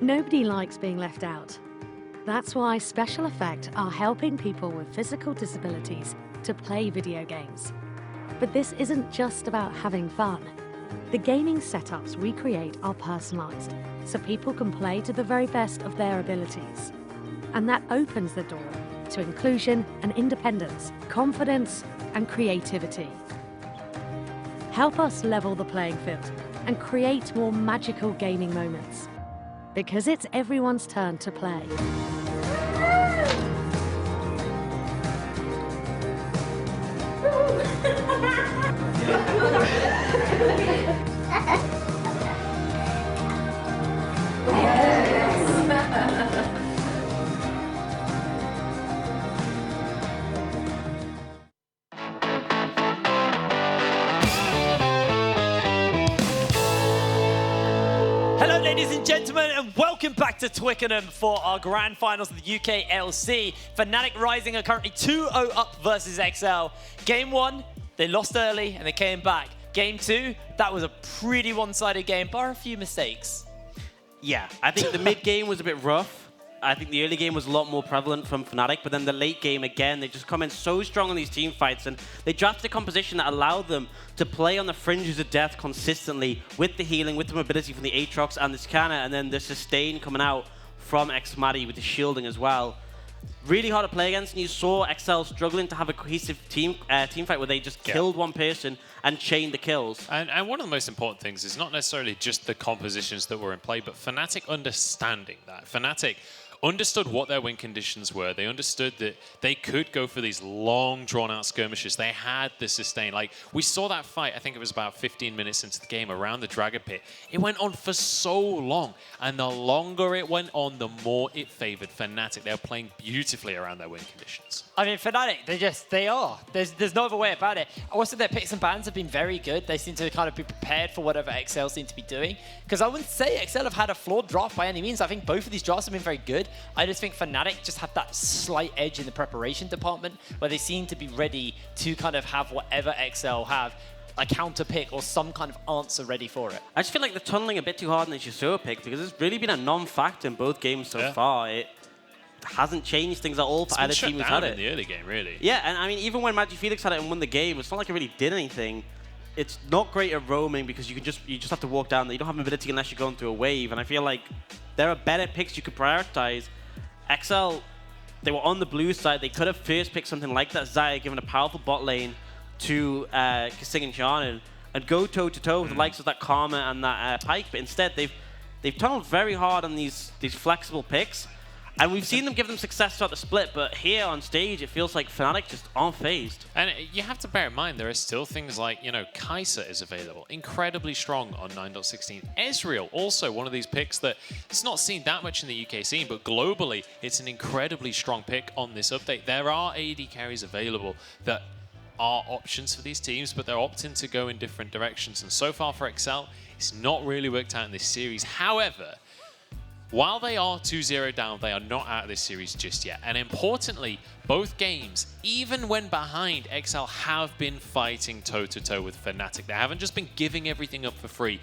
Nobody likes being left out. That's why Special Effect are helping people with physical disabilities to play video games. But this isn't just about having fun. The gaming setups we create are personalized, so people can play to the very best of their abilities. And that opens the door to inclusion and independence, confidence and creativity. Help us level the playing field and create more magical gaming moments. Because it's everyone's turn to play. Hello, ladies and gentlemen, and welcome back to Twickenham for our grand finals of the UKLC. Fnatic Rising are currently 2-0 up versus XL. Game 1, they lost early and they came back. Game 2, that was a pretty one-sided game, bar a few mistakes. Yeah, I think the mid game was a bit rough. I think the early game was a lot more prevalent from Fnatic, but then the late game, again, they just come in so strong on these team fights, and they drafted a composition that allowed them to play on the fringes of death consistently with the healing, with the mobility from the Aatrox and the Scanner, and then the sustain coming out from Xmadi with the shielding as well. Really hard to play against, and you saw XL struggling to have a cohesive team fight where they just killed one person and chained the kills. And one of the most important things is not necessarily just the compositions that were in play, but Fnatic understanding that. Fnatic understood what their win conditions were. They understood that they could go for these long, drawn-out skirmishes. They had the sustain. Like, we saw that fight, I think it was about 15 minutes into the game, around the Dragon Pit. It went on for so long, and the longer it went on, the more it favored Fnatic. They were playing beautifully around their win conditions. I mean, Fnatic, they are. There's no other way about it. Also, their picks and bans have been very good. They seem to kind of be prepared for whatever XL seem to be doing. Because I wouldn't say XL have had a flawed draft by any means. I think both of these drafts have been very good. I just think Fnatic just have that slight edge in the preparation department where they seem to be ready to kind of have whatever XL have, a counter pick or some kind of answer ready for it. I just feel like they're tunneling a bit too hard in the Yasuo pick because it's really been a non-factor in both games so far. It hasn't changed things at all for either team who's had it. In the early game, really. Yeah, and I mean, even when Magic Felix had it and won the game, it's not like it really did anything. It's not great at roaming because you just have to walk down there. You don't have mobility unless you're going through a wave, and I feel like there are better picks you could prioritize. XL, they were on the blue side. They could have first picked something like that Xayah, given a powerful bot lane to Kasing and Shannon, and go toe-to-toe with the likes of that Karma and that Pyke, but instead they've tunneled very hard on these flexible picks. And we've seen them give them success throughout the split, but here on stage, it feels like Fnatic just aren't phased. And you have to bear in mind, there are still things like, you know, Kai'Sa is available, incredibly strong on 9.16. Ezreal, also one of these picks that it's not seen that much in the UK scene, but globally, it's an incredibly strong pick on this update. There are AD carries available that are options for these teams, but they're opting to go in different directions. And so far for XL, it's not really worked out in this series. However, while they are 2-0 down, they are not out of this series just yet. And importantly, both games, even when behind, XL have been fighting toe-to-toe with Fnatic. They haven't just been giving everything up for free.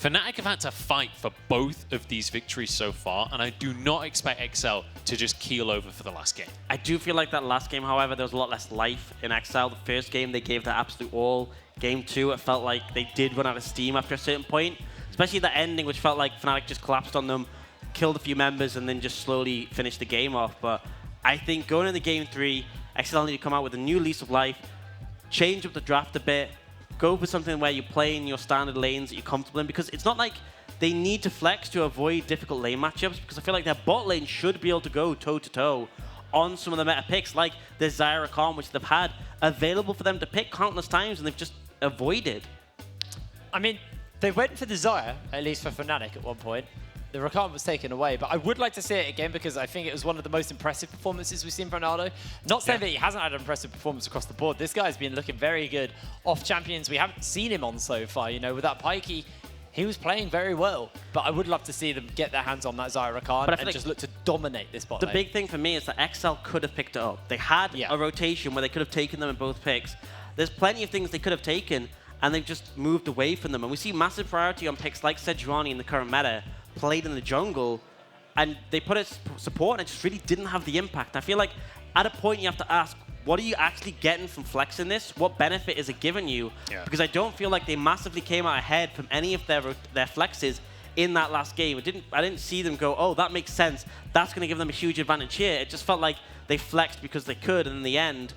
Fnatic have had to fight for both of these victories so far, and I do not expect XL to just keel over for the last game. I do feel like that last game, however, there was a lot less life in XL. The first game, they gave their absolute all. Game 2, it felt like they did run out of steam after a certain point, especially the ending, which felt like Fnatic just collapsed on them, killed a few members, and then just slowly finished the game off. But I think going into Game 3, XL need to come out with a new lease of life, change up the draft a bit, go for something where you play in your standard lanes that you're comfortable in, because it's not like they need to flex to avoid difficult lane matchups, because I feel like their bot lane should be able to go toe-to-toe on some of the meta picks, like the Xayah Rakan, which they've had available for them to pick countless times, and they've just avoided. I mean, they went for the Xayah, at least for Fnatic at one point. The Rakan was taken away, but I would like to see it again because I think it was one of the most impressive performances we've seen from Ronaldo. Not saying that he hasn't had an impressive performance across the board. This guy's been looking very good off champions we haven't seen him on so far. You know, with that Pyke, he was playing very well. But I would love to see them get their hands on that Xayah Rakan and just look to dominate this bot lane. The big thing for me is that XL could have picked it up. They had a rotation where they could have taken them in both picks. There's plenty of things they could have taken, and they've just moved away from them. And we see massive priority on picks like Sejuani in the current meta, played in the jungle, and they put it support, and it just really didn't have the impact. I feel like at a point you have to ask, what are you actually getting from flexing this? What benefit is it giving you? Yeah. Because I don't feel like they massively came out ahead from any of their flexes in that last game. I didn't see them go, oh, that makes sense. That's going to give them a huge advantage here. It just felt like they flexed because they could, and in the end,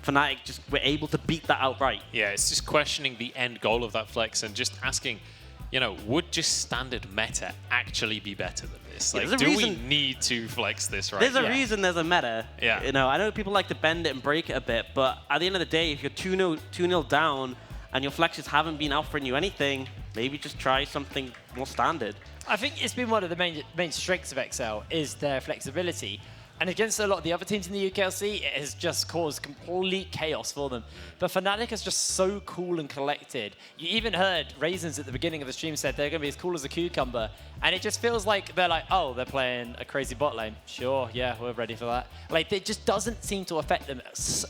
Fnatic just were able to beat that outright. Yeah, it's just questioning the end goal of that flex and just asking, you know, would just standard meta actually be better than this? Yeah, Like, do we need to flex this right There's a now? reason there's a meta. Yeah. You know, I know people like to bend it and break it a bit, but at the end of the day, if you're 2-0 down and your flexes haven't been offering you anything, maybe just try something more standard. I think it's been one of the main strengths of XL is their flexibility. And against a lot of the other teams in the UKLC, it has just caused complete chaos for them. But Fnatic is just so cool and collected. You even heard Raisins at the beginning of the stream said they're going to be as cool as a cucumber. And it just feels like they're like, oh, they're playing a crazy bot lane. Sure, yeah, we're ready for that. Like, it just doesn't seem to affect them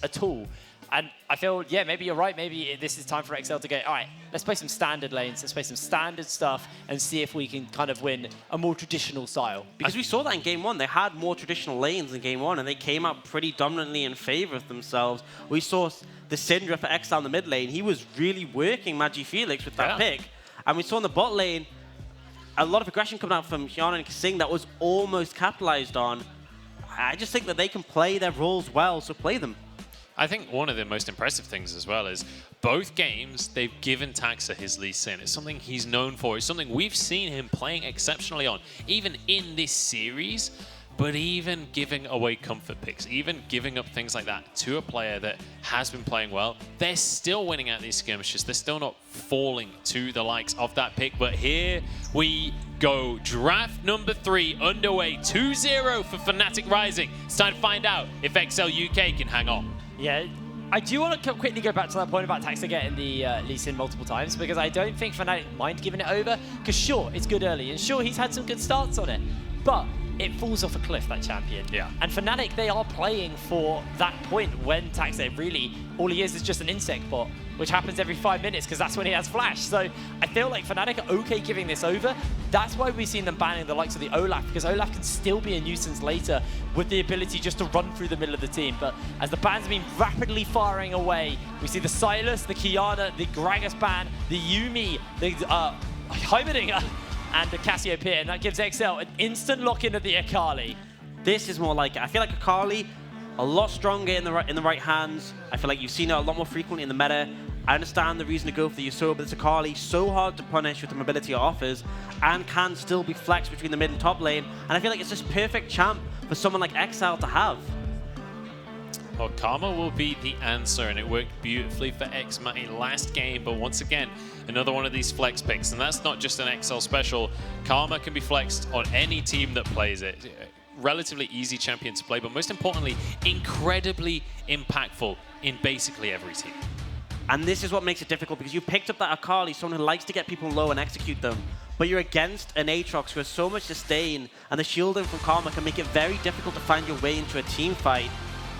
at all. And I feel, yeah, maybe you're right. Maybe this is time for XL to go, all right, let's play some standard lanes, let's play some standard stuff and see if we can kind of win a more traditional style. Because we saw that in Game 1. They had more traditional lanes in Game 1, and they came out pretty dominantly in favor of themselves. We saw the Syndra for XL in the mid lane. He was really working Magi Felix with that pick. And we saw in the bot lane a lot of aggression coming out from Hyuna and Kasing that was almost capitalized on. I just think that they can play their roles well, so play them. I think one of the most impressive things as well is both games, they've given Taxa his Lee Sin. It's something he's known for. It's something we've seen him playing exceptionally on, even in this series, but even giving away comfort picks, even giving up things like that to a player that has been playing well, they're still winning out these skirmishes. They're still not falling to the likes of that pick. But here we go. Draft number 3 underway, 2-0 for Fnatic Rising. It's time to find out if XL UK can hang on. Yeah, I do want to quickly go back to that point about Taxa getting the Lee Sin multiple times, because I don't think Fnatic mind giving it over, because sure, it's good early, and sure, he's had some good starts on it, but it falls off a cliff, that champion. Yeah. And Fnatic, they are playing for that point when Taxa really, all he is just an insect bot, which happens every 5 minutes because that's when he has flash. So I feel like Fnatic are okay giving this over. That's why we've seen them banning the likes of the Olaf, because Olaf can still be a nuisance later with the ability just to run through the middle of the team. But as the bans have been rapidly firing away, we see the Sylas, the Kiana, the Gragas ban, the Yuumi, the Heimerdinger, and the Cassiopeia, and that gives XL an instant lock-in of the Akali. This is more like it. I feel like Akali, a lot stronger in the right hands. I feel like you've seen it a lot more frequently in the meta. I understand the reason to go for the Yasuo, but it's Akali so hard to punish with the mobility it offers and can still be flexed between the mid and top lane. And I feel like it's just perfect champ for someone like XL to have. Well, Karma will be the answer, and it worked beautifully for Xmati last game, but once again, another one of these flex picks, and that's not just an XL special. Karma can be flexed on any team that plays it. Relatively easy champion to play, but most importantly, incredibly impactful in basically every team. And this is what makes it difficult, because you picked up that Akali, someone who likes to get people low and execute them, but you're against an Aatrox who has so much sustain, and the shielding from Karma can make it very difficult to find your way into a team fight.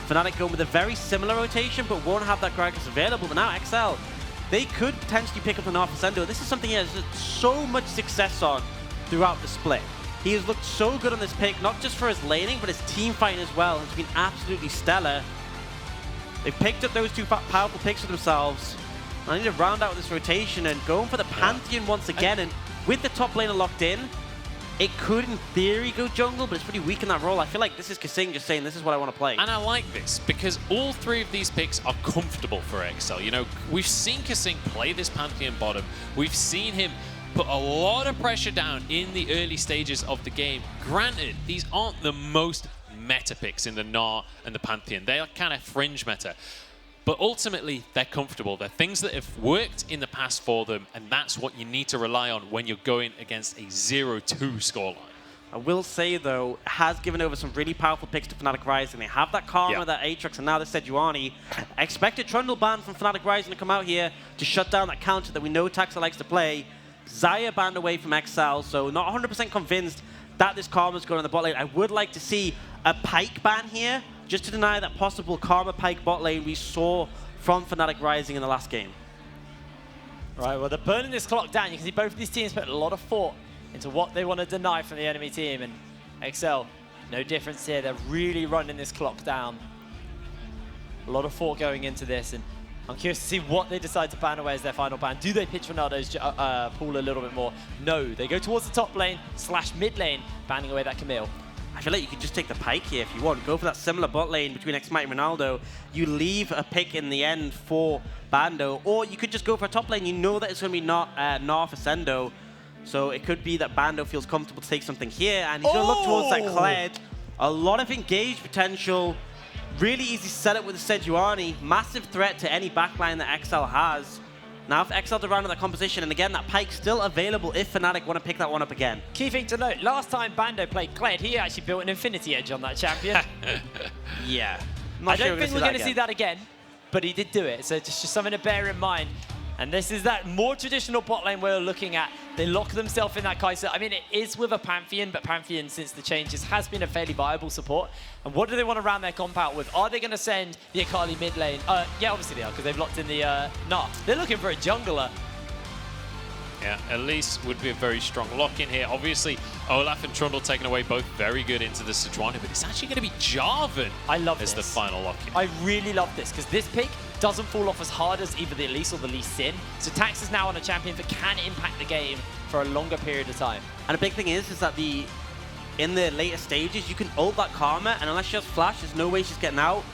Fnatic going with a very similar rotation, but won't have that Gragas available. But now XL, they could potentially pick up an Arfasendo. This is something he has so much success on throughout the split. He has looked so good on this pick, not just for his laning, but his team fighting as well. It's been absolutely stellar. They've picked up those two powerful picks for themselves. I need to round out this rotation and going for the Pantheon once again. And with the top laner locked in, it could, in theory, go jungle, but it's pretty weak in that role. I feel like this is Kasing just saying, this is what I want to play. And I like this, because all 3 of these picks are comfortable for XL. You know, we've seen Kasing play this Pantheon bottom. We've seen him put a lot of pressure down in the early stages of the game. Granted, these aren't the most meta picks in the Gnar and the Pantheon. They are kind of fringe meta. But ultimately, they're comfortable. They're things that have worked in the past for them, and that's what you need to rely on when you're going against a 0-2 scoreline. I will say, though, has given over some really powerful picks to Fnatic Rising. They have that Karma, that Aatrox, and now the Sejuani. I expected Trundle ban from Fnatic Rising to come out here to shut down that counter that we know Taxa likes to play. Xayah banned away from XL, so not 100% convinced that this Karma's going on the bot lane. I would like to see a Pyke ban here, just to deny that possible Karma Pyke bot lane we saw from Fnatic Rising in the last game. Right, well, they're burning this clock down. You can see both of these teams put a lot of thought into what they want to deny from the enemy team. And XL, no difference here. They're really running this clock down. A lot of thought going into this, and I'm curious to see what they decide to ban away as their final ban. Do they pitch Ronaldo's pool a little bit more? No, they go towards the top lane / mid lane, banning away that Camille. I feel like you could just take the Pyke here if you want. Go for that similar bot lane between Xmighty and Ronaldo. You leave a pick in the end for Bando, or you could just go for a top lane. You know that it's going to be not Narf Ascendo, so it could be that Bando feels comfortable to take something here, and he's going to look towards that Kled. A lot of engage potential. Really easy setup with the Sejuani. Massive threat to any backline that XL has. Now if XL's around in that composition, and again, that Pyke's still available if Fnatic want to pick that one up again. Key thing to note, last time Bando played Kled, he actually built an Infinity Edge on that champion. Yeah. I don't think we're going to see that again, but he did do it, so just something to bear in mind. And this is that more traditional bot lane we're looking at. They lock themselves in that Kai'Sa. I mean, it is with a Pantheon, but Pantheon, since the changes, has been a fairly viable support. And what do they want to round their comp out with? Are they going to send the Akali mid lane? Yeah, obviously they are, because they've locked in the Nah. They're looking for a jungler. Yeah, at least would be a very strong lock in here. Obviously, Olaf and Trundle taken away, both very good into the Sejuani, but it's actually going to be Jarvan as the final lock in. I really love this, because this pick doesn't fall off as hard as either the Elise or the Lee Sin. So Tax is now on a champion that can impact the game for a longer period of time. And the big thing is that in the later stages, you can ult that Karma, and unless she has flash, there's no way she's getting out.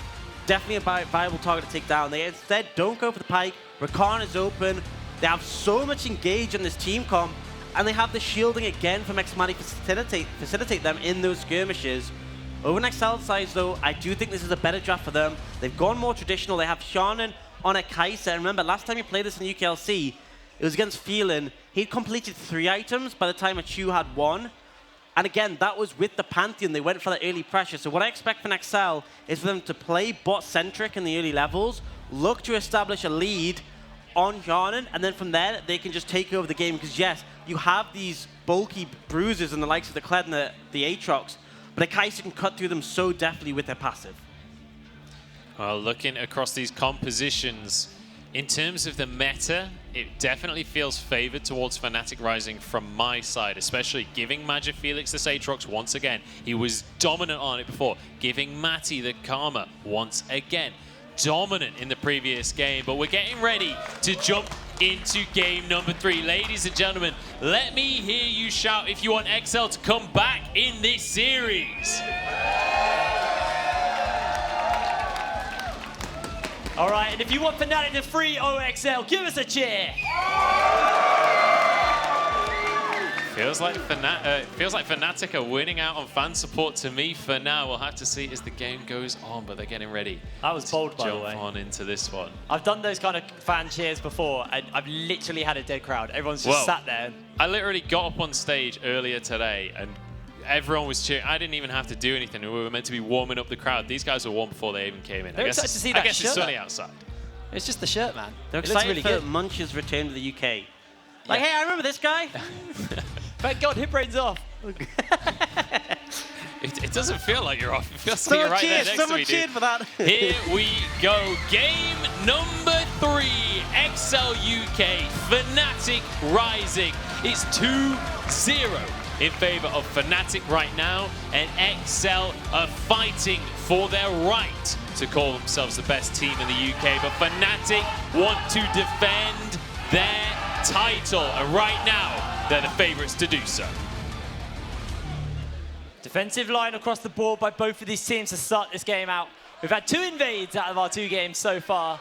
Definitely a viable target to take down. They instead don't go for the Pyke. Rakan is open. They have so much engage on this team comp, and they have the shielding again from Xmighty to facilitate them in those skirmishes. Over an XL side, though, I do think this is a better draft for them. They've gone more traditional. They have Shannon on a Kai'Sa. And remember, last time he played this in the UKLC, it was against Phelan. He completed 3 items by the time Achu had 1. And again, that was with the Pantheon. They went for that early pressure. So what I expect from XL is for them to play bot-centric in the early levels, look to establish a lead on Shannon, and then from there, they can just take over the game. Because yes, you have these bulky bruisers and the likes of the Kled and the Aatrox, but a Kai'Sa can cut through them so deftly with their passive. Well, looking across these compositions, in terms of the meta, it definitely feels favored towards Fnatic Rising from my side, especially giving Magic Felix this Aatrox once again. He was dominant on it before. Giving Matty the Karma once again. Dominant in the previous game, but we're getting ready to jump into game number 3. Ladies and gentlemen, let me hear you shout if you want XL to come back in this series. All right, and if you want Fnatic to free OXL, give us a cheer. Feels like Fnatic are winning out on fan support to me for now. We'll have to see as the game goes on, but they're getting ready. That was bold, by the way. Jump on into this one. I've done those kind of fan cheers before, and I've literally had a dead crowd. Everyone's just sat there. I literally got up on stage earlier today, and everyone was cheering. I didn't even have to do anything. We were meant to be warming up the crowd. These guys were warm before they even came in. They're excited to see that I guess shirt. it's sunny outside. It's just the shirt, man. They're it excited really for good. Munch's return to the UK. Like, hey, I remember this guy. Thank God, hip brain's off. It doesn't feel like you're off. It feels like you're right there next to me, Someone cheered for that. Here we go. Game number 3. XL UK. Fnatic Rising. It's 2-0 in favor of Fnatic right now, and XL are fighting for their right to call themselves the best team in the UK, but Fnatic want to defend their title, and right now, they're the favorites to do so. Defensive line across the board by both of these teams to start this game out. We've had 2 invades out of our 2 games so far.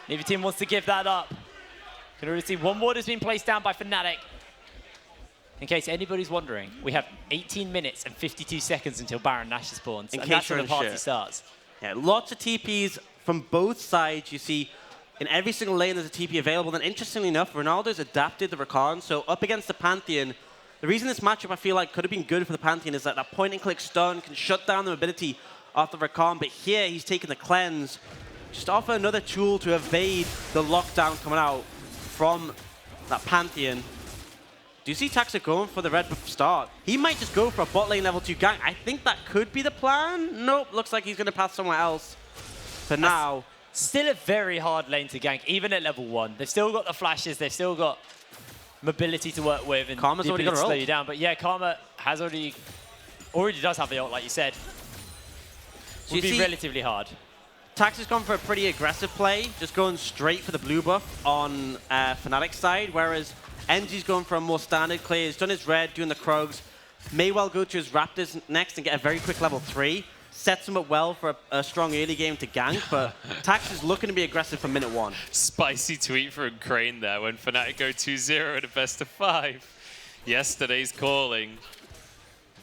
Neither team wants to give that up. Can already see one ward has been placed down by Fnatic. In case anybody's wondering, we have 18 minutes and 52 seconds until Baron Nash spawns, and that's when the party starts. Yeah, lots of TPs from both sides. You see, in every single lane there's a TP available. And interestingly enough, Ronaldo's adapted the Rakan. So up against the Pantheon, the reason this matchup I feel like could have been good for the Pantheon is that point and click stun can shut down the mobility of the Rakan. But here he's taking the cleanse. Just offer another tool to evade the lockdown coming out from that Pantheon. Do you see Taxa going for the red buff start? He might just go for a bot lane level 2 gank. I think that could be the plan. Nope, looks like he's going to pass somewhere else for now. Still a very hard lane to gank, even at level 1. They've still got the flashes, they've still got mobility to work with, and Karma's already got a slow ult. you down. But yeah, Karma has already already does have the ult, like you said. Would be relatively hard. Tax has gone for a pretty aggressive play, just going straight for the blue buff on Fnatic's side, whereas NG's going for a more standard clear. He's done his red, doing the Krogs. May well go to his Raptors next and get a very quick level 3. Sets him up well for a strong early game to gank, but Tax is looking to be aggressive from minute 1. Spicy tweet from Crane there when Fnatic go 2-0 at a best of 5. Yesterday's calling.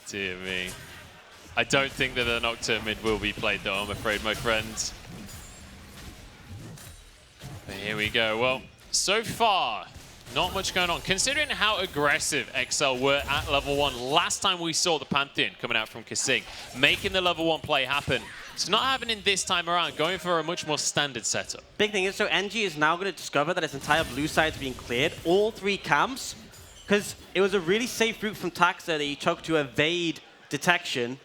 Dear me. I don't think that the Nocturne mid will be played though, I'm afraid, my friends. But here we go. Well, so far, not much going on. Considering how aggressive XL were at level 1 last time we saw the Pantheon coming out from Kasing, making the level 1 play happen. It's not happening this time around, going for a much more standard setup. Big thing is, so NG is now going to discover that his entire blue side's being cleared, all 3 camps, because it was a really safe route from Taxa that he took to evade detection.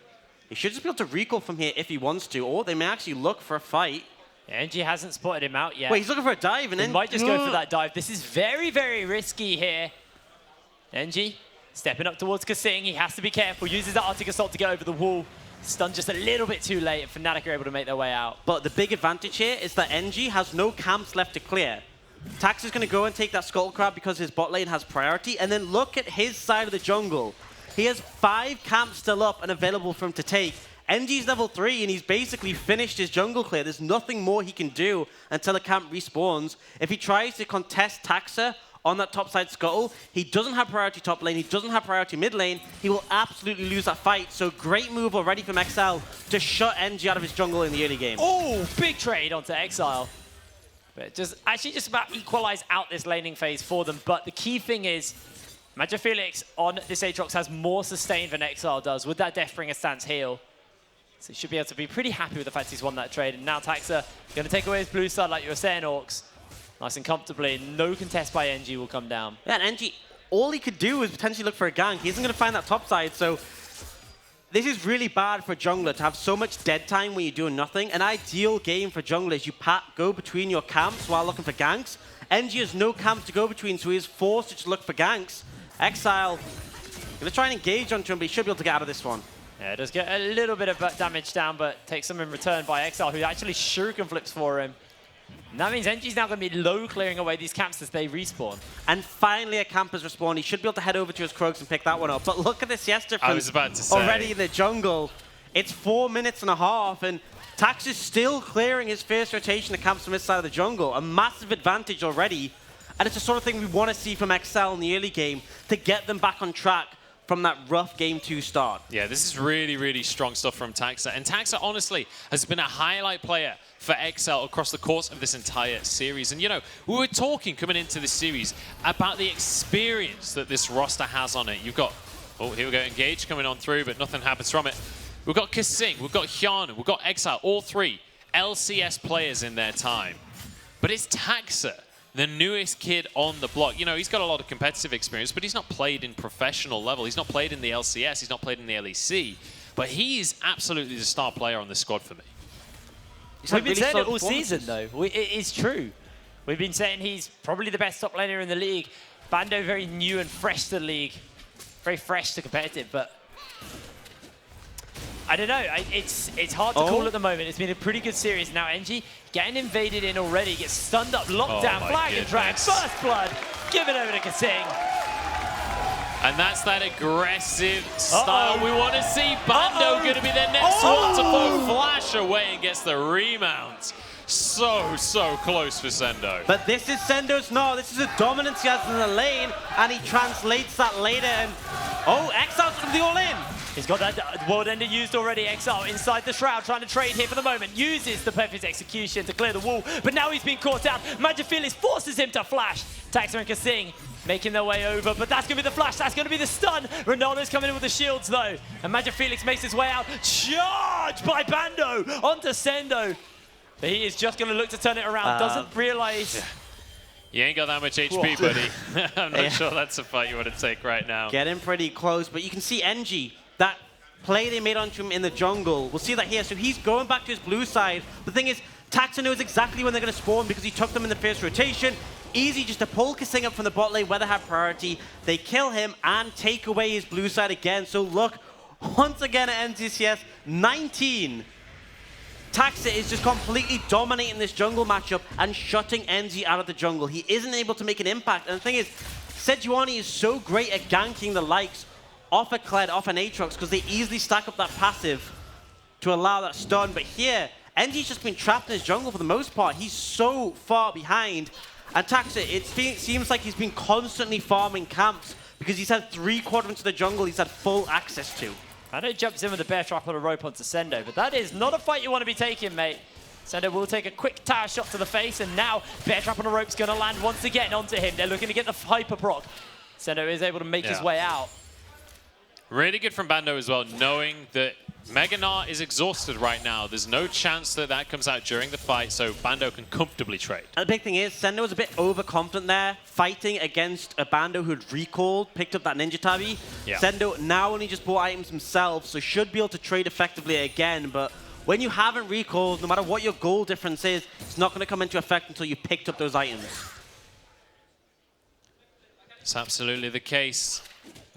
He should just be able to recall from here if he wants to, or they may actually look for a fight. Yeah, NG hasn't spotted him out yet. Wait, he's looking for a dive, and he then might just go for that dive. This is very, very risky here. NG stepping up towards Kasing. He has to be careful. Uses that Arctic Assault to get over the wall. Stunned just a little bit too late, and Fnatic are able to make their way out. But the big advantage here is that NG has no camps left to clear. Tax is going to go and take that Skull Crab because his bot lane has priority, and then look at his side of the jungle. He has 5 camps still up and available for him to take. NG's level 3, and he's basically finished his jungle clear. There's nothing more he can do until a camp respawns. If he tries to contest Taxa on that top side scuttle, he doesn't have priority top lane, he doesn't have priority mid lane, he will absolutely lose that fight. So great move already from Exile to shut NG out of his jungle in the early game. Oh, big trade onto Exile. But just about equalize out this laning phase for them. But the key thing is, Magic Felix on this Aatrox has more sustain than Exile does with that Deathbringer stance heal. So he should be able to be pretty happy with the fact he's won that trade. And now Taxa going to take away his blue side like you were saying, Orcs. Nice and comfortably. No contest by NG will come down. Yeah, and NG, all he could do is potentially look for a gank. He isn't going to find that top side, so this is really bad for jungler to have so much dead time when you're doing nothing. An ideal game for jungler is you go between your camps while looking for ganks. NG has no camps to go between, so he is forced to just look for ganks. Exile going to try and engage onto him, but he should be able to get out of this one. Yeah, it does get a little bit of damage down, but takes some in return by Exile, who actually shuriken flips for him. And that means NG's now going to be low clearing away these camps as they respawn. And finally a camp has respawned. He should be able to head over to his Krogs and pick that one up. But look at this Yester I was about to say. Already in the jungle. It's 4 minutes and a half, and Tax is still clearing his first rotation of camps from his side of the jungle. A massive advantage already. And it's the sort of thing we want to see from XL in the early game to get them back on track from that rough Game 2 start. Yeah, this is really, really strong stuff from Taxa. And Taxa, honestly, has been a highlight player for XL across the course of this entire series. And, you know, we were talking coming into this series about the experience that this roster has on it. You've got, oh, here we go, Engage coming on through, but nothing happens from it. We've got Kasing, we've got Hyana, we've got Exile, all 3 LCS players in their time. But it's Taxa, the newest kid on the block. You know, he's got a lot of competitive experience, but he's not played in professional level. He's not played in the LCS. He's not played in the LEC. But he is absolutely the star player on this squad for me. We've been saying it all season, though. It is true. We've been saying he's probably the best top laner in the league. Bando very new and fresh to the league. Very fresh to competitive, but I don't know. It's hard to call at the moment. It's been a pretty good series. Now NG getting invaded in already, gets stunned up, locked down, flag and drag, first blood, give it over to Kasing. And that's that aggressive style we want to see. Bando going to be the next one to throw flash away and gets the remount. So close for Sendo. But this is Sendo's this is a dominance he has in the lane, and he translates that later, and Exile's going to be all in. He's got that World Ender used already. Exile inside the Shroud, trying to trade here for the moment. Uses the perfect execution to clear the wall, but now he's been caught out. Magic Felix forces him to flash. Taxa and Kasing making their way over, but that's going to be the flash. That's going to be the stun. Ronaldo's coming in with the shields, though. And Magic Felix makes his way out. Charged by Bando onto Sendo. But he is just going to look to turn it around. Doesn't realize... Yeah. You ain't got that much HP, buddy. I'm not sure that's a fight you want to take right now. Getting pretty close, but you can see NG, that play they made onto him in the jungle. We'll see that here. So he's going back to his blue side. The thing is, Taxa knows exactly when they're going to spawn because he took them in the first rotation. Easy just to pull Kasing up from the bot lane where they have priority. They kill him and take away his blue side again. So look, once again at NCCS, 19. Taxa is just completely dominating this jungle matchup and shutting NZ out of the jungle. He isn't able to make an impact. And the thing is, Sejuani is so great at ganking the likes off a Kled, off an Aatrox, because they easily stack up that passive to allow that stun. But here, NZ's just been trapped in his jungle for the most part. He's so far behind. And Taxa, it seems like he's been constantly farming camps because he's had 3 quadrants of the jungle he's had full access to. Bando jumps in with a bear trap on a rope onto Sendo, but that is not a fight you want to be taking, mate. Sendo will take a quick tower shot to the face, and now bear trap on a rope's going to land once again onto him. They're looking to get the hyper proc. Sendo is able to make his way out. Really good from Bando as well, knowing that Mega Gnar is exhausted right now. There's no chance that that comes out during the fight, so Bando can comfortably trade. And the big thing is, Sendo was a bit overconfident there, fighting against a Bando who had recalled, picked up that Ninja Tabi. Yeah. Sendo now only just bought items himself, so should be able to trade effectively again, but when you haven't recalled, no matter what your goal difference is, it's not going to come into effect until you picked up those items. It's absolutely the case.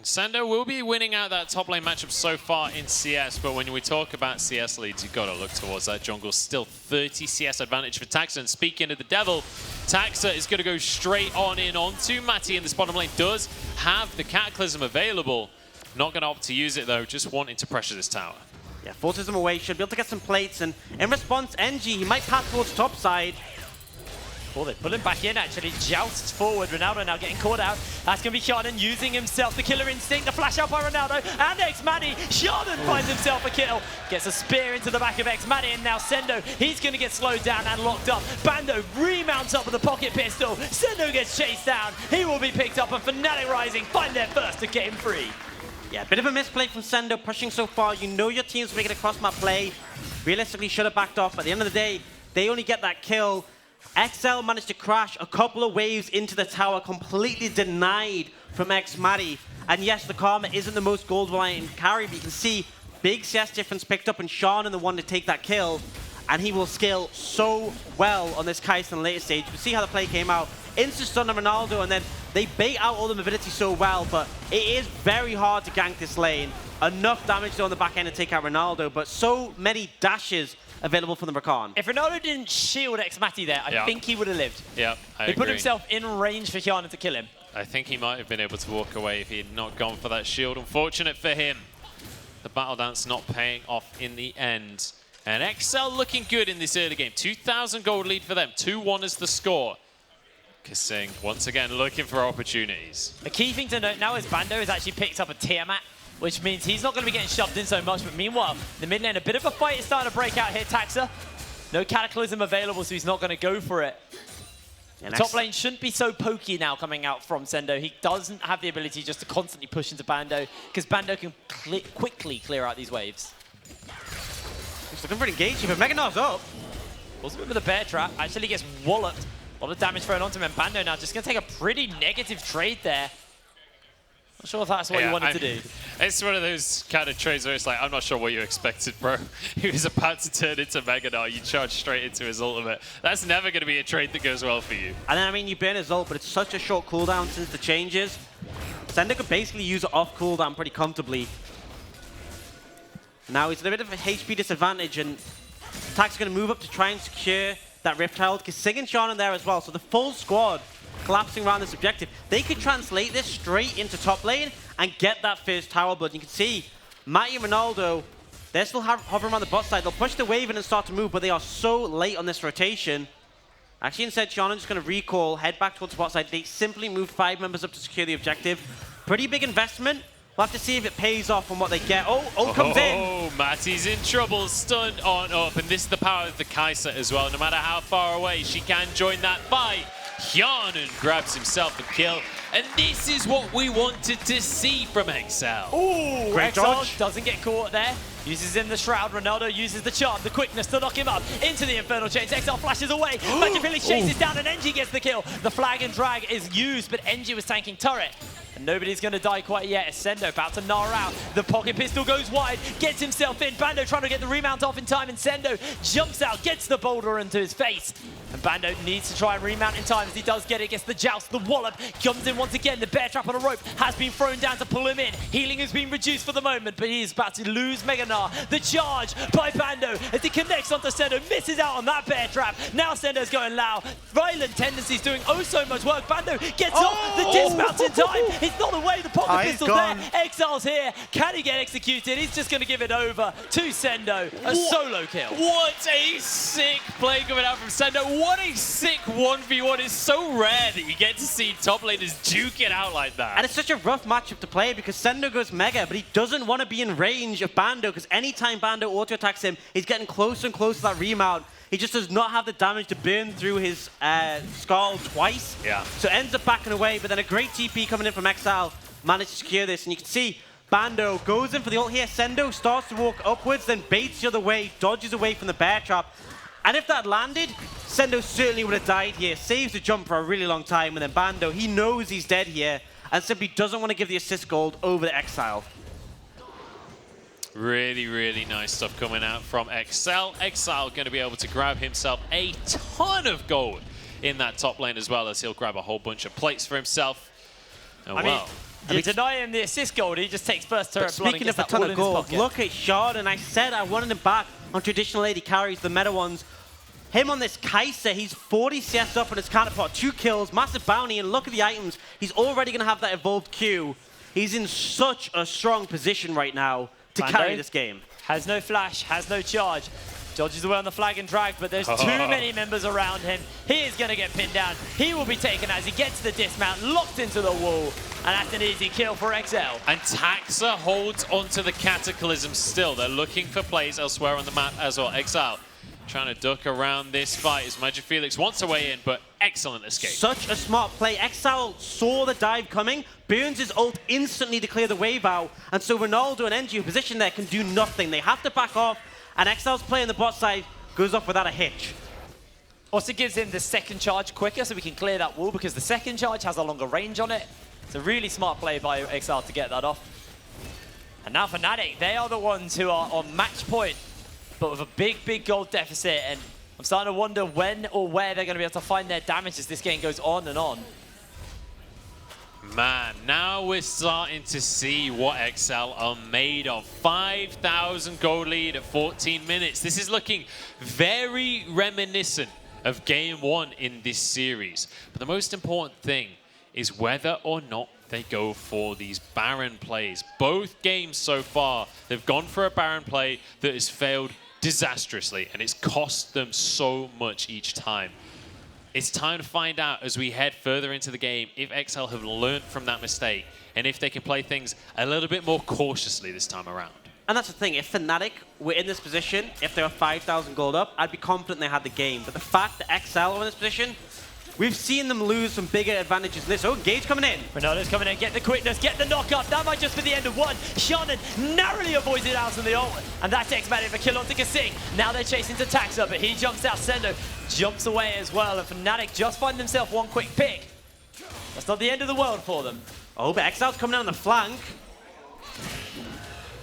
Sendo will be winning out that top lane matchup so far in CS, but when we talk about CS leads, you've got to look towards that jungle. Still 30 CS advantage for Taxa, and speaking of the devil, Taxa is going to go straight on in onto Matty in this bottom lane. Does have the Cataclysm available. Not going to opt to use it though, just wanting to pressure this tower. Yeah, forces him away, should be able to get some plates, and in response, NG, he might pass towards top side. Oh, they pull him back in, actually. Jousts forward. Ronaldo now getting caught out. That's going to be Shannon using himself. The killer instinct. The flash out by Ronaldo. And X-Maddie. Shannon finds himself a kill. Gets a spear into the back of X-Maddie. And now Sendo, he's going to get slowed down and locked up. Bando remounts up with a pocket pistol. Sendo gets chased down. He will be picked up. And Fnatic Rising find their first to game 3. Yeah, bit of a misplay from Sendo, pushing so far. You know your team's making a cross-map play. Realistically, should have backed off. At the end of the day, they only get that kill. XL managed to crash a couple of waves into the tower, completely denied from X-Maddie. And yes, the Karma isn't the most gold-reliant carry, but you can see big CS difference picked up, and Sean and the one to take that kill. And he will scale so well on this Kai'Sa in the later stage. You can see how the play came out. Instant stun on Ronaldo, and then they bait out all the mobility so well, but it is very hard to gank this lane. Enough damage though on the back end to take out Ronaldo, but so many dashes available from the Rakan. If Ronaldo didn't shield X-Maddie there, I think he would have lived. Yeah, He put himself in range for Kiana to kill him. I think he might have been able to walk away if he had not gone for that shield. Unfortunate for him. The battle dance not paying off in the end. And XL looking good in this early game. 2,000 gold lead for them. 2-1 is the score. Kissing, once again, looking for opportunities. A key thing to note now is Bando has actually picked up a Tiamat, which means he's not going to be getting shoved in so much. But meanwhile, the mid lane, a bit of a fight is starting to break out here. Taxa, no Cataclysm available, so he's not going to go for it. The top lane shouldn't be so pokey now coming out from Sendo. He doesn't have the ability just to constantly push into Bando, because Bando can quickly clear out these waves. He's looking for engaging, but Mega Gnar's up. Also with a bear trap, actually gets walloped. A lot of damage thrown onto him, and Bando now just going to take a pretty negative trade there. Not sure if that's what you wanted to do. It's one of those kind of trades where it's like, I'm not sure what you expected, bro. He was about to turn into Mega Gnar. You charge straight into his ultimate. That's never going to be a trade that goes well for you. And then, I mean, you burn his ult, but it's such a short cooldown since the changes. Sendo could basically use it off cooldown pretty comfortably. Now he's at a bit of a HP disadvantage, and Tax's going to move up to try and secure that Rift Herald, because Sig and Sean in there as well. So the full squad collapsing around this objective. They could translate this straight into top lane and get that first tower blood. You can see Matty and Ronaldo, they're still hovering around the bot side. They'll push the wave in and start to move, but they are so late on this rotation. Actually, instead, Sean is just going to recall, head back towards the bot side. They simply move 5 members up to secure the objective. Pretty big investment. We'll have to see if it pays off on what they get. Oh, comes in. Oh, Matty's in trouble, stunned on up. And this is the power of the Kai'Sa as well. No matter how far away, she can join that fight. Hyanon grabs himself a kill. And this is what we wanted to see from XL. Ooh, great XL dodge. Doesn't get caught there. Uses in the Shroud. Ronaldo uses the charm, the quickness to knock him up into the Infernal Chains. XL flashes away. Magic Village chases down, and NG gets the kill. The flag and drag is used, but NG was tanking turret. And nobody's going to die quite yet. Ascendo about to gnaw out. The pocket pistol goes wide, gets himself in. Bando trying to get the remount off in time, and Sendo jumps out, gets the boulder into his face. And Bando needs to try and remount in time. As he does get it, gets the joust, the wallop, comes in once again. The bear trap on a rope has been thrown down to pull him in. Healing has been reduced for the moment, but he is about to lose Mega Gnar. The charge by Bando as he connects onto Sendo, misses out on that bear trap. Now Sendo's going low. Violent tendencies doing oh so much work. Bando gets off the dismount in time. It's not away. The pocket pistol's there. Exile's here. Can he get executed? He's just going to give it over to Sendo. A solo kill. What a sick play coming out from Sendo. What a sick 1v1. It's so rare that you get to see top laners duke it out like that. And it's such a rough matchup to play because Sendo goes Mega, but he doesn't want to be in range of Bando because anytime Bando auto-attacks him, he's getting closer and closer to that remount. He just does not have the damage to burn through his skull twice. Yeah. So ends up backing away, but then a great TP coming in from Exile managed to secure this. And you can see Bando goes in for the ult here. Sendo starts to walk upwards, then baits the other way, dodges away from the bear trap. And if that landed, Sendo certainly would have died here. Saves the jump for a really long time, and then Bando, he knows he's dead here and simply doesn't want to give the assist gold over the Exile. Really, really nice stuff coming out from Exile. Exile going to be able to grab himself a ton of gold in that top lane as well, as he'll grab a whole bunch of plates for himself. And I mean, you deny him the assist gold, he just takes first turret blood and gets that all in his pocket. Look at Shard, and I said I wanted him back on traditional AD carries, the meta ones. Him on this Kai'Sa, he's 40 CS up on his counterpart, 2 kills, massive bounty, and look at the items. He's already going to have that evolved Q. He's in such a strong position right now to carry this game. Has no flash, has no charge. Dodges away on the flag and drag, but there's too many members around him. He is going to get pinned down. He will be taken as he gets the dismount, locked into the wall. And that's an easy kill for Exile. And Taxa holds onto the Cataclysm still. They're looking for plays elsewhere on the map as well. Exile trying to duck around this fight as Magifelix wants a way in, but excellent escape. Such a smart play. Exile saw the dive coming, burns his ult instantly to clear the wave out, and so Ronaldo and NG, who position there, can do nothing. They have to back off, and Exile's play on the bot side goes off without a hitch. Also gives him the second charge quicker so we can clear that wall because the second charge has a longer range on it. It's a really smart play by Exile to get that off. And now Fnatic, they are the ones who are on match point, but with a big, big gold deficit. And I'm starting to wonder when or where they're going to be able to find their damage as this game goes on and on. Man, now we're starting to see what Exile are made of. 5,000 gold lead at 14 minutes. This is looking very reminiscent of Game 1 in this series. But the most important thing is whether or not they go for these Baron plays. Both games so far, they've gone for a Baron play that has failed disastrously, and it's cost them so much each time. It's time to find out as we head further into the game if Exile have learned from that mistake and if they can play things a little bit more cautiously this time around. And that's the thing, if Fnatic were in this position, if they were 5,000 gold up, I'd be confident they had the game. But the fact that Exile are in this position, we've seen them lose some bigger advantages than this. Oh, Gage coming in. Ronaldo's coming in, get the quickness, get the knock up. That might just be the end of one. Shannon narrowly avoids it out on the ult. And that's X-Matic for kill onto Kasing. Now they're chasing to Taxa, but he jumps out. Sendo jumps away as well. And Fnatic just find themselves one quick pick. That's not the end of the world for them. Oh, but Exile's coming down the flank.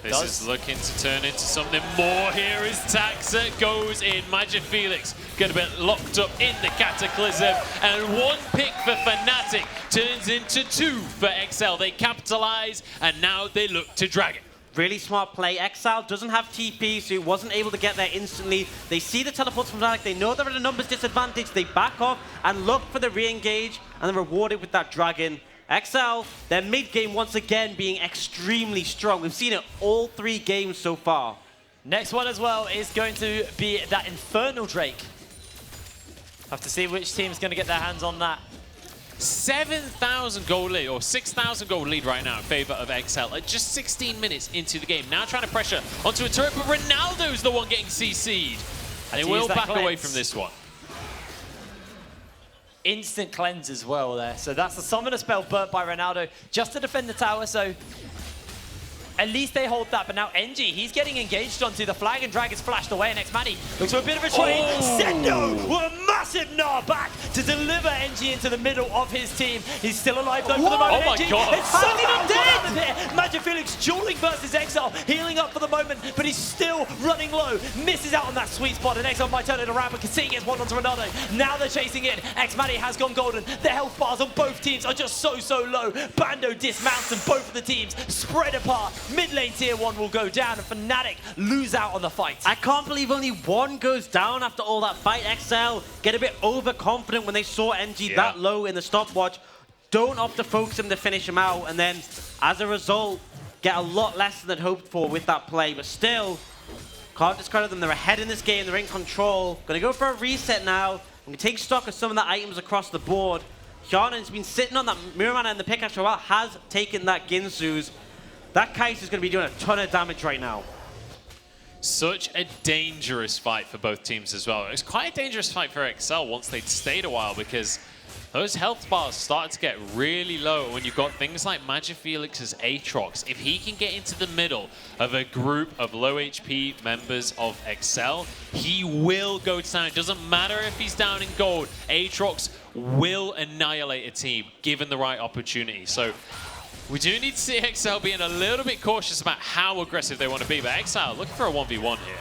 This is looking to turn into something more here as Taxa goes in. Magifelix going to be locked up in the Cataclysm. And one pick for Fnatic turns into 2 for Exile. They capitalize, and now they look to drag it. Really smart play. Exile doesn't have TP, so he wasn't able to get there instantly. They see the teleports from Fnatic. They know they're at a numbers disadvantage. They back off and look for the re-engage, and they're rewarded with that dragon. Exile, their mid-game once again being extremely strong. We've seen it all 3 games so far. Next one as well is going to be that Infernal Drake. Have to see which team's going to get their hands on that. 7,000 gold lead, or 6,000 gold lead right now in favor of Exile at just 16 minutes into the game. Now trying to pressure onto a turret, but Ronaldo's the one getting CC'd. And they will back away from this one. Instant cleanse as well there. So that's the summoner spell burnt by Ronaldo just to defend the tower. So at least they hold that. But now NG, he's getting engaged onto the flag, and drag is flashed away. And X-Mani looks for a bit of a trade. Sendo with a massive Gnar back to deliver NG into the middle of his team. He's still alive though for the moment. Oh my NG God. is somehow dead there. Magic Felix dueling versus Exile, healing up for the moment, but he's still running low. Misses out on that sweet spot, and Exile might turn it around, but Kasing gets one onto Ronaldo. Now they're chasing in. Xmadi has gone golden. The health bars on both teams are just so low. Bando dismounts and both of the teams spread apart. Mid lane tier 1 will go down, and Fnatic lose out on the fight. I can't believe only one goes down after all that fight. XL get a bit overconfident when they saw NG that low in the stopwatch. Don't opt to focus him to finish him out, and then as a result, get a lot less than they'd hoped for with that play. But still, can't discredit them. They're ahead in this game. They're in control. Gonna go for a reset now. I'm gonna take stock of some of the items across the board. Hjarnen's been sitting on that Mirror Mana in the pickaxe for a while, has taken that Ginsu's. That Kai'Sa's going to be doing a ton of damage right now. Such a dangerous fight for both teams as well. It was quite a dangerous fight for XL once they'd stayed a while, because those health bars started to get really low when you've got things like Magic Felix's Aatrox. If he can get into the middle of a group of low HP members of XL, he will go down. It doesn't matter if he's down in gold. Aatrox will annihilate a team given the right opportunity. So we do need to see XL being a little bit cautious about how aggressive they want to be. But XL looking for a 1v1 here.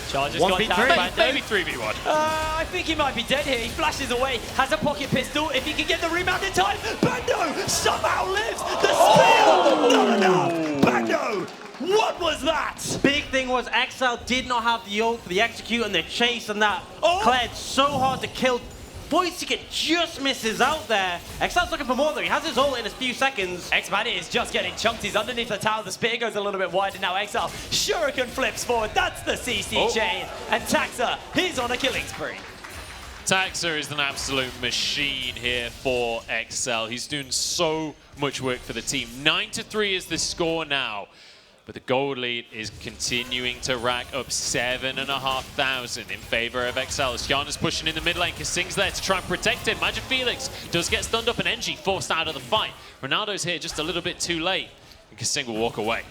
Charger's got down. Maybe 3v1. I think he might be dead here. He flashes away, has a pocket pistol. If he can get the rebound in time, Bando somehow lives. The steal, not enough. Bando, what was that? Big thing was XL did not have the ult for the execute and the chase, and that cleared so hard to kill. Voidseeker just misses out there. XL's looking for more though. He has his ult in a few seconds. Xmadi is just getting chunked. He's underneath the tower. The spear goes a little bit wide, and now XL Shuriken flips forward. That's the CC chain. And Taxa, he's on a killing spree. Taxa is an absolute machine here for XL. He's doing so much work for the team. 9-3 is the score now. But the gold lead is continuing to rack up 7,500 in favor of XL. Hjarnen's pushing in the mid lane. Kasing's there to try and protect him. Magic Felix does get stunned up, and NG forced out of the fight. Ronaldo's here just a little bit too late, and Kasing will walk away.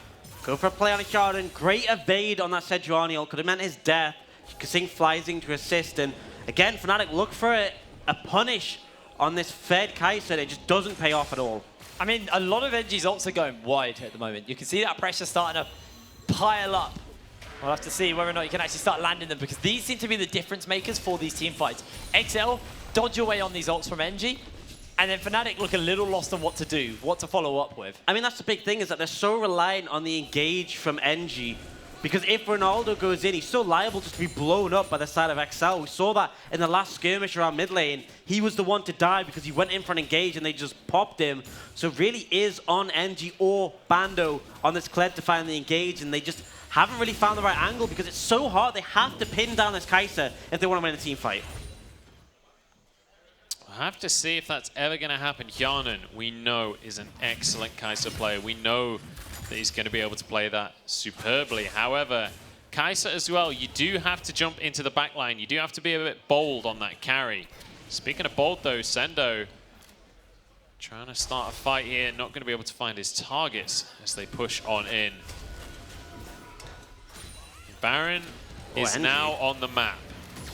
Go for a play on Hjarnen. Great evade on that Sejuani ult. Could have meant his death. Kasing flies in to assist, and again, Fnatic look for a punish on this fed Kai'Sa. It just doesn't pay off at all. I mean, a lot of NG's ults are going wide at the moment. You can see that pressure starting to pile up. We'll have to see whether or not you can actually start landing them, because these seem to be the difference makers for these team fights. XL dodge away on these ults from NG, and then Fnatic look a little lost on what to do, what to follow up with. I mean, that's the big thing, is that they're so reliant on the engage from NG. Because if Ronaldo goes in, he's so liable just to be blown up by the side of XL. We saw that in the last skirmish around mid lane. He was the one to die because he went in for an engage and they just popped him. So it really is on NG or Bando on this Kled to find the engage, and they just haven't really found the right angle because it's so hard. They have to pin down this Kai'Sa if they want to win a team fight. I have to see if that's ever going to happen. Hjarnen, we know, is an excellent Kai'Sa player. We know that he's going to be able to play that superbly. However, Kai'Sa as well, you do have to jump into the back line. You do have to be a bit bold on that carry. Speaking of bold though, Sendo trying to start a fight here, not going to be able to find his targets as they push on in. Baron is now on the map.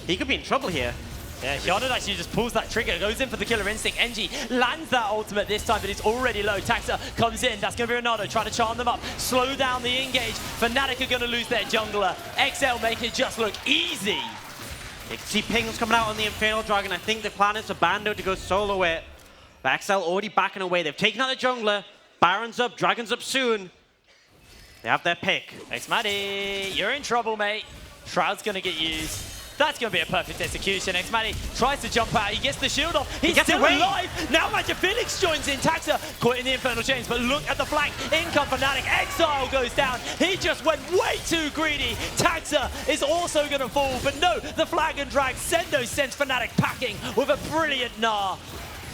He could be in trouble here. Yeah, Hjarnen actually just pulls that trigger, goes in for the killer instinct. NG lands that ultimate this time, but it's already low. Taxa comes in. That's going to be Ronaldo trying to charm them up, slow down the engage. Fnatic are going to lose their jungler. XL make it just look easy. You can see pings coming out on the Infernal Dragon. I think the plan is for Bando to go solo it. But XL already backing away. They've taken out the jungler. Baron's up, Dragon's up soon. They have their pick. Xmadi, you're in trouble, mate. Shroud's going to get used. That's going to be a perfect execution. Xmadi tries to jump out. He gets the shield off. He's still alive. Now Magic Felix joins in. Taxa caught in the Infernal Chains, but look at the flank. In come Fnatic. Exile goes down. He just went way too greedy. Taxa is also going to fall, but no, the flag and drag. Sendo sends Fnatic packing with a brilliant Gnar.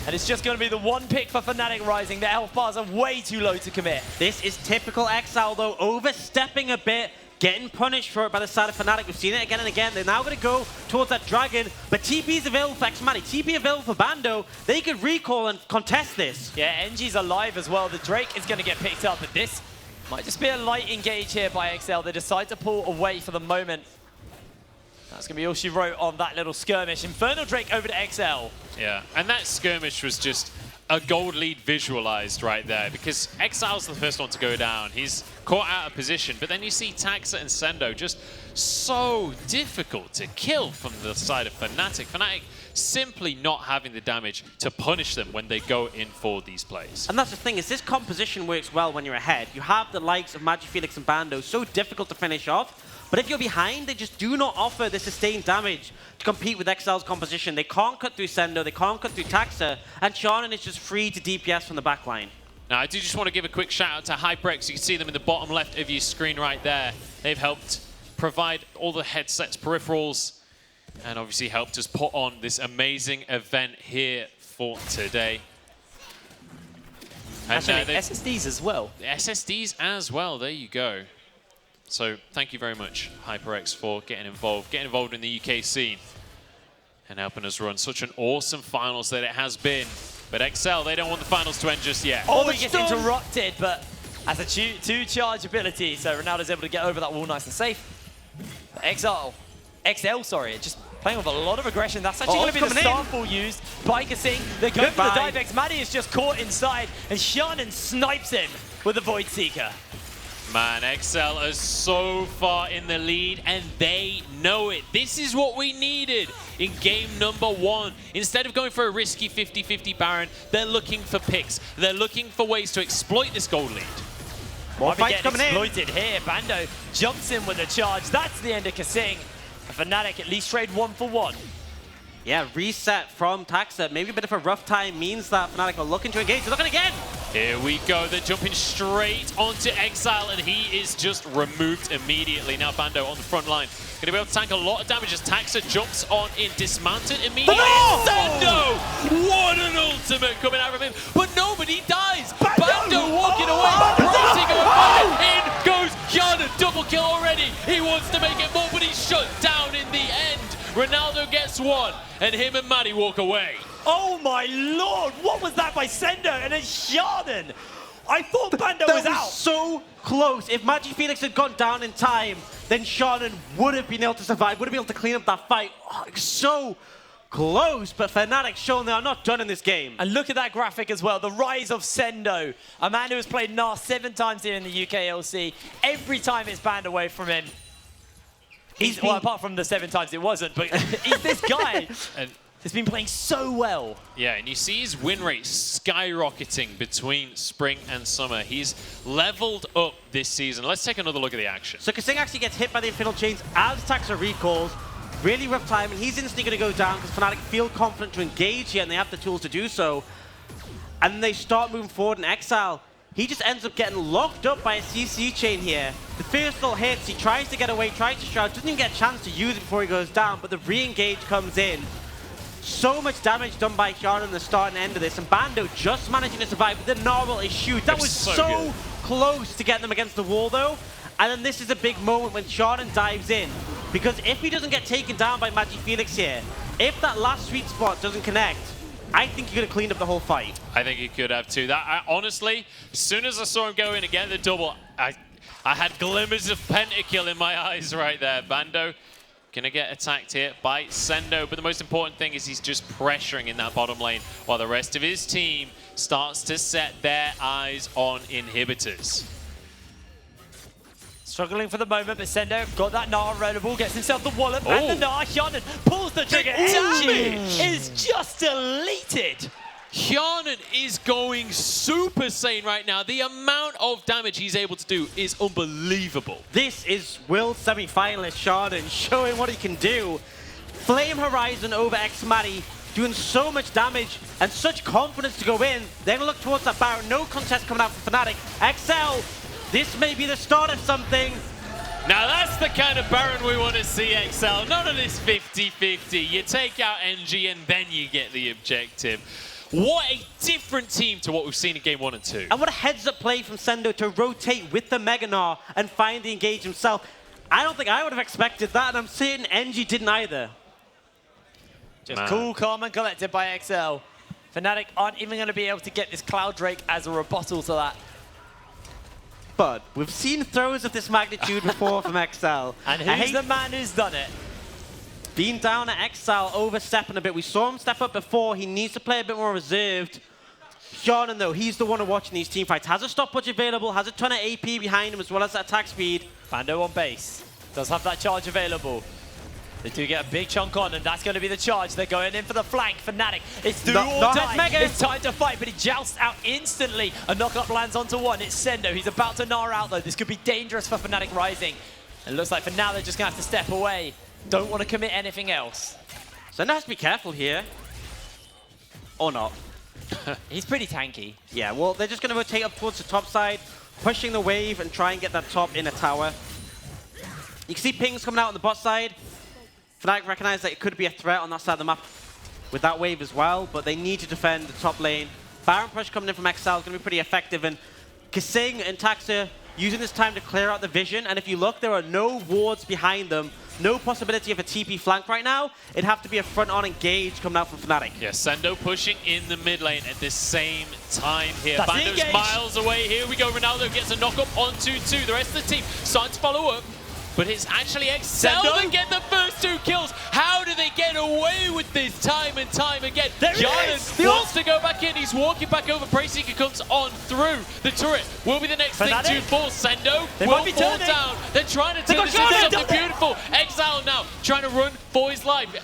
And it's just going to be the one pick for Fnatic Rising. Their health bars are way too low to commit. This is typical XL though, overstepping a bit. Getting punished for it by the side of Fnatic. We've seen it again and again. They're now going to go towards that dragon, but TP is available for Xmadi. TP available for Bando. They could recall and contest this. Yeah, NG's alive as well. The Drake is going to get picked up, but this might just be a light engage here by XL. They decide to pull away for the moment. That's going to be all she wrote on that little skirmish. Infernal Drake over to XL. Yeah, and that skirmish was just a gold lead visualized right there, because Exile's the first one to go down. He's caught out of position, but then you see Taxa and Sendo just so difficult to kill from the side of Fnatic. Fnatic simply not having the damage to punish them when they go in for these plays. And that's the thing, is this composition works well when you're ahead. You have the likes of MagiFelix and Bando, so difficult to finish off. But if you're behind, they just do not offer the sustained damage to compete with XL's composition. They can't cut through Sendo, they can't cut through Taxa, and Shannon is just free to DPS from the backline. Now, I do just want to give a quick shout out to HyperX. You can see them in the bottom left of your screen right there. They've helped provide all the headsets, peripherals, and obviously helped us put on this amazing event here for today. And Actually, SSDs as well. SSDs as well, there you go. So thank you very much, HyperX, for getting involved in the UK scene and helping us run such an awesome finals that it has been. But XL, they don't want the finals to end just yet. Oh, he gets interrupted, but as a two-charge ability, so Ronaldo's able to get over that wall nice and safe. XL, sorry, just playing with a lot of aggression. That's actually going to be the starfall used by Kasing. They're going for the dive X. Maddie is just caught inside, and Shannon snipes him with the Void Seeker. Man, XL is so far in the lead, and they know it. This is what we needed in game number 1. Instead of going for a risky 50-50 Baron, they're looking for picks. They're looking for ways to exploit this gold lead. More fights coming exploited here. Bando jumps in with a charge. That's the end of Kasing. Fnatic at least trade 1 for 1. Yeah, reset from Taxa. Maybe a bit of a rough time means that Fnatic are looking to engage. They're looking again! Here we go. They're jumping straight onto Exile, and he is just removed immediately. Now Bando on the front line. Going to be able to tank a lot of damage as Taxa jumps on in, dismounted immediately. Sendo! What an ultimate coming out of him. But nobody dies. Bando walking away. In goes Shannon. Double kill already. He wants to make it more, but he's shut down in the end. Ronaldo gets one, and him and Maddie walk away. Oh my lord, what was that by Sendo? And then Shannon. I thought Bando was out. So close. If MagiFelix had gone down in time, then Shannon would have been able to survive, would have been able to clean up that fight. Oh, so close, but Fnatic shown they are not done in this game. And look at that graphic as well, the rise of Sendo. A man who has played NAR 7 times here in the UKLC. Every time it's banned away from him. Well, apart from the 7 times it wasn't, but he's this guy. He's been playing so well. Yeah, and you see his win rate skyrocketing between spring and summer. He's leveled up this season. Let's take another look at the action. So Kasing actually gets hit by the Infernal Chains as Taxa recalls. Really rough time, and he's instantly going to go down because Fnatic feel confident to engage here, and they have the tools to do so. And they start moving forward in Exile. He just ends up getting locked up by a CC chain here. The first little hits, he tries to get away, tries to shroud, doesn't even get a chance to use it before he goes down, but the re-engage comes in. So much damage done by Shannon in the start and end of this, and Bando just managing to survive, but the Narwhal is huge. That was so close to getting them against the wall though, and then this is a big moment when Shannon dives in, because if he doesn't get taken down by MagiFelix here, if that last sweet spot doesn't connect, I think he could have cleaned up the whole fight. I think he could have too. Honestly, as soon as I saw him go in again, the double, I had glimmers of pentakill in my eyes right there. Bando gonna get attacked here by Sendo, but the most important thing is he's just pressuring in that bottom lane while the rest of his team starts to set their eyes on inhibitors. Struggling for the moment, but Sendo got that Gnar available, gets himself the wallop and the Gnar. Shannon pulls the trigger. Damage is just deleted. Shannon is going Super Saiyan right now. The amount of damage he's able to do is unbelievable. This is World semi-finalist Shannon showing what he can do. Flame Horizon over X-Maddie, doing so much damage and such confidence to go in. They're gonna look towards that Baron. No contest coming out from Fnatic. XL, this may be the start of something. Now that's the kind of Baron we want to see, XL. None of this 50-50. You take out NG and then you get the objective. What a different team to what we've seen in game 1 and 2. And what a heads-up play from Sendo to rotate with the Mega Gnar and find the engage himself. I don't think I would have expected that, and I'm certain NG didn't either. Just cool, calm, and collected by XL. Fnatic aren't even going to be able to get this Cloud Drake as a rebuttal to that. But we've seen throws of this magnitude before from XL. And who's the man who's done it? being down at Exile, overstepping a bit. We saw him step up before. He needs to play a bit more reserved. Jordan, though, he's the one watching these team fights. Has a stopwatch available, has a ton of AP behind him as well as that attack speed. Bando on base. Does have that charge available. They do get a big chunk on, and that's going to be the charge. They're going in for the flank. Fnatic, it's do or die. It's time to fight, but he jousts out instantly. A knock-up lands onto one. It's Sendo. He's about to gnar out, though. This could be dangerous for Fnatic Rising. And it looks like for now, they're just going to have to step away. Don't want to commit anything else. Sendo has to be careful here. Or not. He's pretty tanky. Yeah, well, they're just going to rotate up towards the top side, pushing the wave and try and get that top in a tower. You can see pings coming out on the bot side. Fnatic recognize that it could be a threat on that side of the map with that wave as well, but they need to defend the top lane. Baron push coming in from Exile is going to be pretty effective, and Kasing and Taxa using this time to clear out the vision, and if you look, there are no wards behind them, no possibility of a TP flank right now. It'd have to be a front-on engage coming out from Fnatic. Yeah, Sendo pushing in the mid lane at the same time here. That's Bando's miles away. Here we go. Ronaldo gets a knock-up onto 2. The rest of the team starting to follow up. But it's actually Excel that get the first 2 kills. How do they get away with this time and time again? Giant wants to go back in. He's walking back over. Prayseeker comes on through. The turret will be the next thing to fall. Sendo will fall down. They're trying to turn this into something beautiful. Exile now trying to run for his life.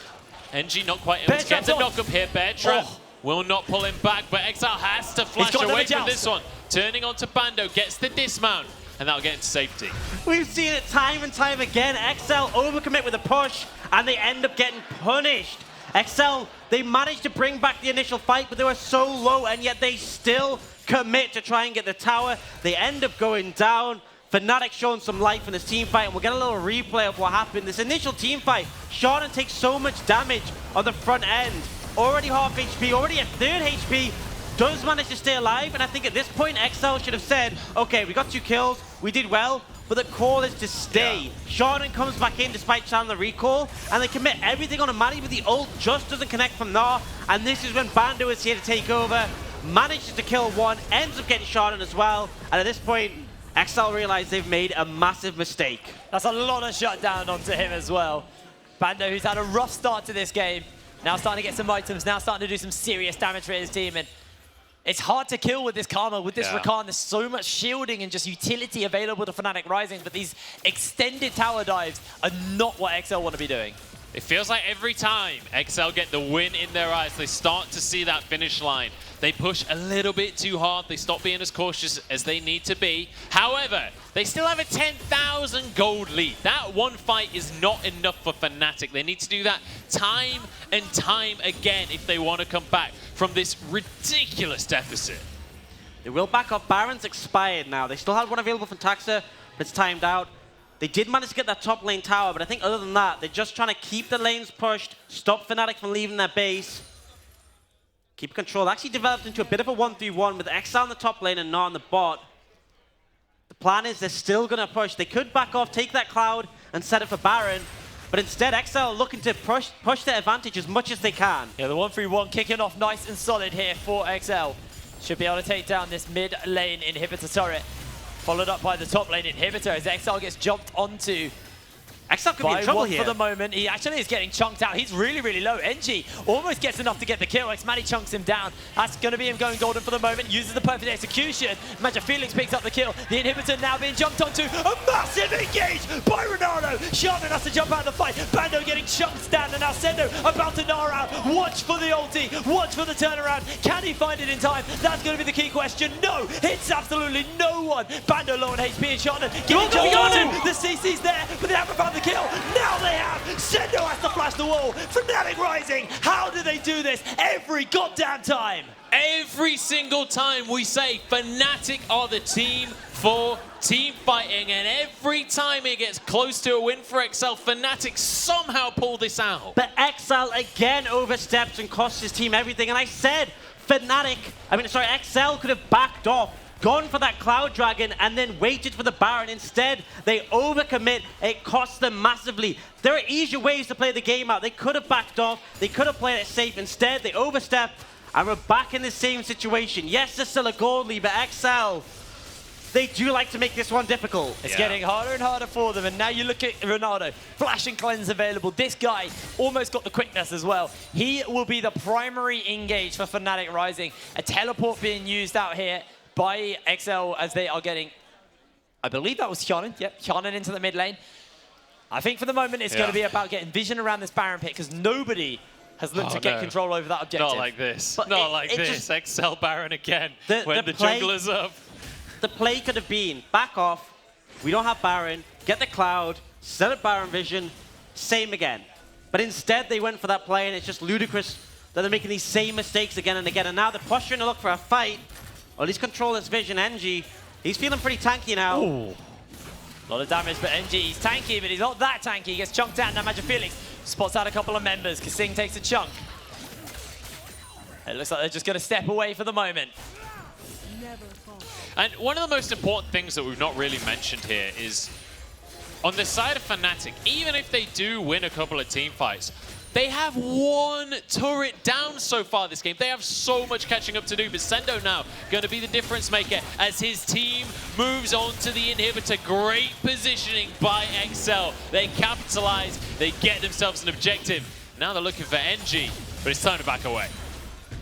NG not quite able to get the knock up here. Bear Trap will not pull him back, but Exile has to flash away from this one. Turning onto Bando, gets the dismount. And that'll get into safety. We've seen it time and time again. XL overcommit with a push, and they end up getting punished. XL, they managed to bring back the initial fight, but they were so low, and yet they still commit to try and get the tower. They end up going down. Fnatic showing some life in this team fight, and we'll get a little replay of what happened. This initial team fight, Shannon takes so much damage on the front end. Already half HP, already at 3rd HP. Does manage to stay alive, and I think at this point, XL should have said, okay, we got 2 kills, we did well, but the call is to stay. Yeah. Shannon comes back in despite Chandler recall, and they commit everything on a Maddie, but the ult just doesn't connect from Gnar, and this is when Bando is here to take over, manages to kill 1, ends up getting Shannon as well, and at this point, XL realize they've made a massive mistake. That's a lot of shutdown onto him as well. Bando, who's had a rough start to this game, now starting to get some items, now starting to do some serious damage for his team, and it's hard to kill with this Karma, with this Rakan. There's so much shielding and just utility available to Fnatic Rising, but these extended tower dives are not what XL want to be doing. It feels like every time XL get the win in their eyes, they start to see that finish line. They push a little bit too hard. They stop being as cautious as they need to be. However, they still have a 10,000 gold lead. That one fight is not enough for Fnatic. They need to do that time and time again if they want to come back from this ridiculous deficit. They will back up. Baron's expired now. They still had one available from Taxa, but it's timed out. They did manage to get that top lane tower, but I think other than that, they're just trying to keep the lanes pushed, stop Fnatic from leaving their base, keep control. Actually developed into a bit of a 1-3-1 with Exile on the top lane and Gnar on the bot. The plan is they're still going to push. They could back off, take that cloud, and set it for Baron, but instead Exile looking to push their advantage as much as they can. Yeah, the 1-3-1 kicking off nice and solid here for XL. Should be able to take down this mid lane inhibitor turret. Followed up by the top lane inhibitor as Exile gets jumped onto. Exile could be in trouble here. For the moment, he actually is getting chunked out. He's really, really low. NG almost gets enough to get the kill. Xmadi chunks him down. That's going to be him going golden for the moment. Uses the perfect execution. Magic Felix picks up the kill. The inhibitor now being jumped onto. A massive engage by Ronaldo. Shannon has to jump out of the fight. Bando getting chunked down, and now Sendo about to gnar out. Watch for the ulti. Watch for the turnaround. Can he find it in time? That's going to be the key question. No, hits absolutely no one. Bando low on HP, and Shannon getting jumped onto. The CC's there, but they haven't found the kill. Now they have. Sendo has to flash the wall. Fnatic Rising. How do they do this every goddamn time? Every single time we say Fnatic are the team for team fighting, and every time it gets close to a win for XL, Fnatic somehow pull this out. But XL again oversteps and costs his team everything, and I said XL could have backed off, gone for that Cloud Dragon, and then waited for the Baron. Instead, they overcommit. It costs them massively. There are easier ways to play the game out. They could have backed off. They could have played it safe. Instead, they overstep, and we're back in the same situation. Yes, there's still a gold lead, but XL, they do like to make this one difficult. It's getting harder and harder for them, and now you look at Ronaldo. Flash and cleanse available. This guy almost got the quickness as well. He will be the primary engage for Fnatic Rising. A teleport being used out here by XL as they are getting, I believe that was Hyonin. Yep, Hyonin into the mid lane. I think for the moment it's going to be about getting vision around this Baron pit because nobody has looked to get control over that objective. Not like this. But Not like this. XL Baron again when the jungler's up. The play could have been, back off, we don't have Baron, get the Cloud, set up Baron vision, same again. But instead they went for that play, and it's just ludicrous that they're making these same mistakes again and again. And now they're posturing to look for a fight, or at least control this vision. NG, he's feeling pretty tanky now. Ooh. A lot of damage, but NG, he's tanky, but he's not that tanky. He gets chunked out. Now Magic Felix spots out a couple of members. Kasing takes a chunk. It looks like they're just going to step away for the moment. And one of the most important things that we've not really mentioned here is on the side of Fnatic, even if they do win a couple of team fights, they have one turret down so far this game. They have so much catching up to do, but Sendo now going to be the difference maker as his team moves on to the inhibitor. Great positioning by XL. They capitalize, they get themselves an objective. Now they're looking for NG, but it's time to back away.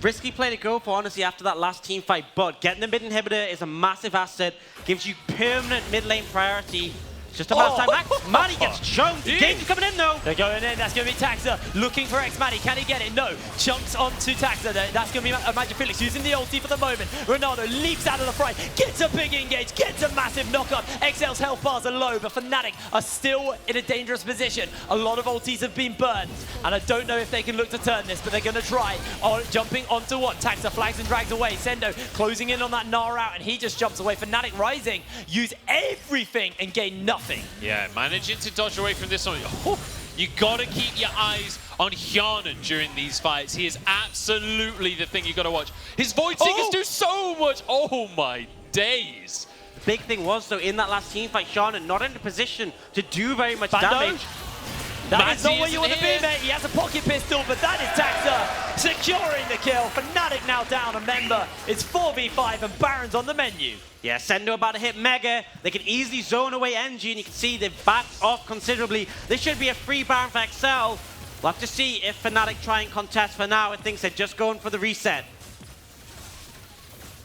Risky play to go for, honestly, after that last team fight, but getting the mid inhibitor is a massive asset, gives you permanent mid lane priority. Just about time. Maddie gets chunked. Game's coming in though. They're going in. That's going to be Taxa looking for X-Maddie. Can he get it? No. Chunks onto Taxa. That's going to be Magic Felix using the ulti for the moment. Ronaldo leaps out of the fray. Gets a big engage. Gets a massive knockup. XL's health bars are low, but Fnatic are still in a dangerous position. A lot of ultis have been burned, and I don't know if they can look to turn this, but they're going to try. Jumping onto one. Taxa flags and drags away. Sendo closing in on that Gnar out, and he just jumps away. Fnatic Rising use everything and gain nothing. Yeah, managing to dodge away from this one. Oh, you gotta keep your eyes on Hyonin during these fights. He is absolutely the thing you gotta watch. His Void Seekers do so much. Oh my days. The big thing was, though, in that last team fight, Hyonin not in a position to do very much damage. That is not where you want to be, mate. He has a pocket pistol, but that is Taxa securing the kill. Fnatic now down a member. It's 4v5 and Baron's on the menu. Yeah, Sendo about to hit Mega. They can easily zone away NG, and you can see they've backed off considerably. This should be a free Baron for XL. We'll have to see if Fnatic try and contest. For now, it thinks they're just going for the reset.